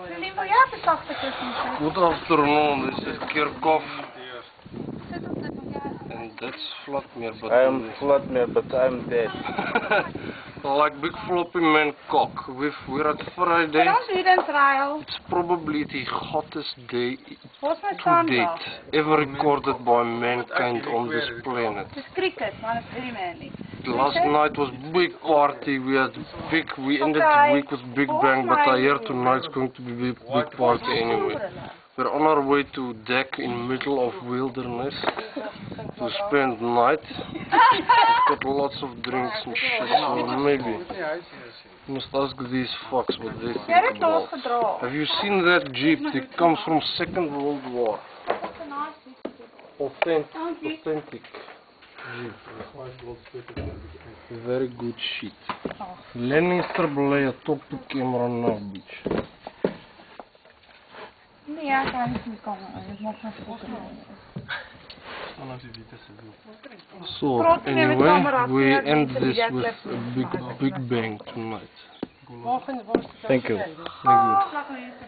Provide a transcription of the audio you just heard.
Jullie wil jij op de 80 kussen? Good afternoon, this is Kirkov. Zit op dit van jij. And that's Vladimir, but I'm Vladimir, but I'm dead. like big floppy man cock. We're at Friday. Waarom doe je dan trial? It's probably the hottest day Wat is mijn to zondag? date ever recorded by mankind on this planet. Het is cricket, maar het is very manly. Last night was big party. We ended the week with Big Bang, but I hear tonight's going to be big party anyway. We're on our way to deck in middle of wilderness to spend night. We've got lots of drinks and shit, so maybe we must ask these fucks what they Jij think hebt about. doorgedragen. Have you seen that Jeep? It comes from Second World War. Authentic Jeep. Very good shit. Lannister Belaya top to camera now, bitch. Nee, ja, ik kan niet komen. Je mag geen foto. So anyway, we end this with a big bang tonight. Thank you. Thank you.